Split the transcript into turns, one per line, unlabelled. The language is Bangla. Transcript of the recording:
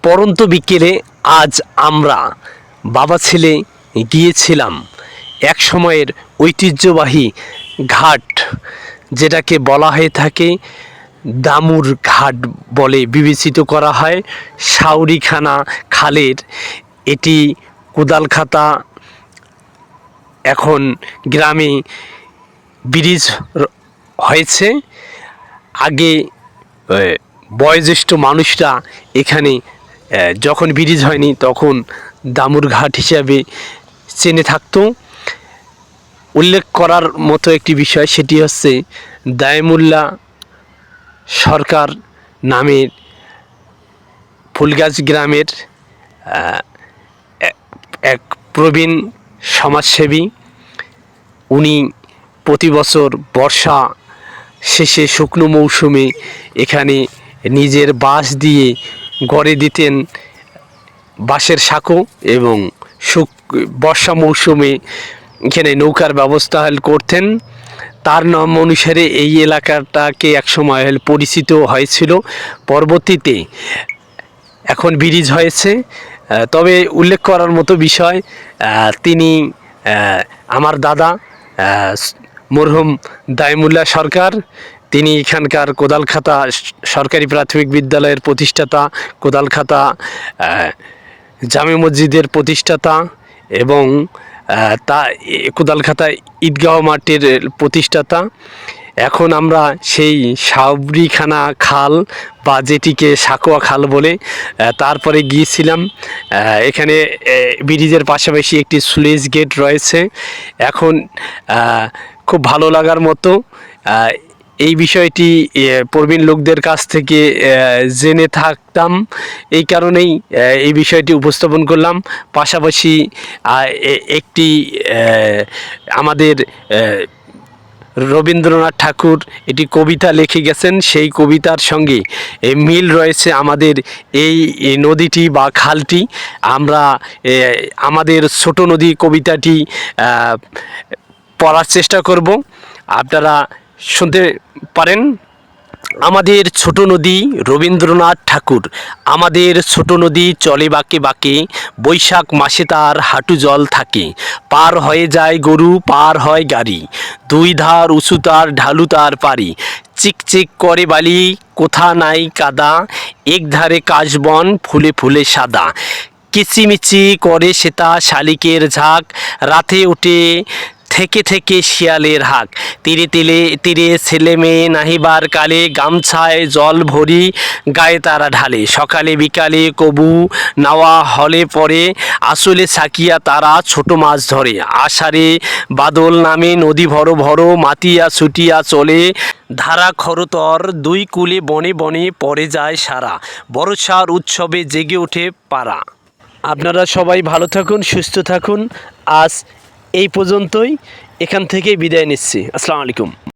পড়ন্ত বিকেলে আজ আমরা বাবা ছেলে গিয়েছিলাম এক সময়ের ঐতিহ্যবাহী ঘাট, যেটাকে বলা হয়ে থাকে দামুর ঘাট বলে বিবেচিত করা হয়। সাউরিখানা খালের এটি কোদালখাতা এখন গ্রামে ব্রিজ হয়েছে। আগে বয়োজ্যেষ্ঠ মানুষরা এখানে যখন ব্রিজ হয়নি তখন দামুর ঘাট হিসাবে চেনে থাকতো। উল্লেখ করার মতো একটি বিষয়, সেটি হচ্ছে দায়মুল্লা সরকার নামের ফুলগাছ গ্রামের এক প্রবীণ সমাজসেবী। উনি প্রতি বছর বর্ষা শেষে শুকনো মৌসুমে এখানে নিজের বাঁশ দিয়ে গড়ে দিতেন বাঁশের সাঁকো, এবং বর্ষা মৌসুমে এখানে নৌকার ব্যবস্থা করতেন। তার নাম অনুসারে এই এলাকাটাকে একসময় পরিচিত হয়েছিল। পরবর্তীতে এখন ব্রিজ হয়েছে। তবে উল্লেখ করার মতো বিষয়, তিনি আমার দাদা মরহুম দায়মুল্লা সরকার, তিনি এখানকার কোদালখাতা সরকারি প্রাথমিক বিদ্যালয়ের প্রতিষ্ঠাতা, কোদালখাতা জামে মসজিদের প্রতিষ্ঠাতা এবং তা কোদালখাতা ঈদগাহ মাঠের প্রতিষ্ঠাতা। এখন আমরা সেই সাউরিখানা খাল বা যেটিকে সাকোয়া খাল বলে, তারপরে গিয়েছিলাম। এখানে ব্রিজের পাশাপাশি একটি স্লুইস গেট রয়েছে। এখন খুব ভালো লাগার মতো এই বিষয়টি প্রবীণ লোকদের কাছ থেকে জেনে থাকতাম, এই কারণেই এই বিষয়টি উপস্থাপন করলাম। পাশাপাশি একটি আমাদের রবীন্দ্রনাথ ঠাকুর এটি কবিতা লিখে গেছেন, সেই কবিতার সঙ্গে মিল রয়েছে আমাদের এই নদীটি বা খালটি। আমরা আমাদের ছোট নদী কবিতাটি পড়ার চেষ্টা করব, আপনারা শুনতে পারেন। আমাদের ছোট নদী রবীন্দ্রনাথ ঠাকুর, আমাদের ছোট নদী চলে বাঁকে বাঁকে, বৈশাখ মাসে তার হাঁটু জল থাকে, পার হয়ে যায় গরু পার হয় গাড়ি, দুই ধার উঁচু তার ঢালু তার পারি, চিকচিক করে বালি কোথা নাই কাদা, এক ধারে কাশবন ফুলে ফুলে সাদা, কিচিমিচি করে সেতা শালিকের ঝাঁক, রাতে উঠে থেকে থেকে শিয়ালের হাঁক, তীরে তীরে তীরে ছেলে মেয়ে নাহিবার কালে, গামছায় জল ভরি গায়ে তারা ঢালে, সকালে বিকালে কবু নাওয়া হলে পরে, আসলে সাকিয়া তারা ছোট মাছ ধরে, আষাঢ়ে বাদল নামে নদী ভরো ভরো, মাতিয়া ছুটিয়া চলে ধারা খরতর, দুই কূলে বনে বনে পড়ে যায় সারা, বর্ষার উৎসবে জেগে ওঠে পাড়া। আপনারা সবাই ভালো থাকুন, সুস্থ থাকুন। আজ এই পর্যন্তই, এখান থেকে বিদায় নিচ্ছি। আসসালামু আলাইকুম।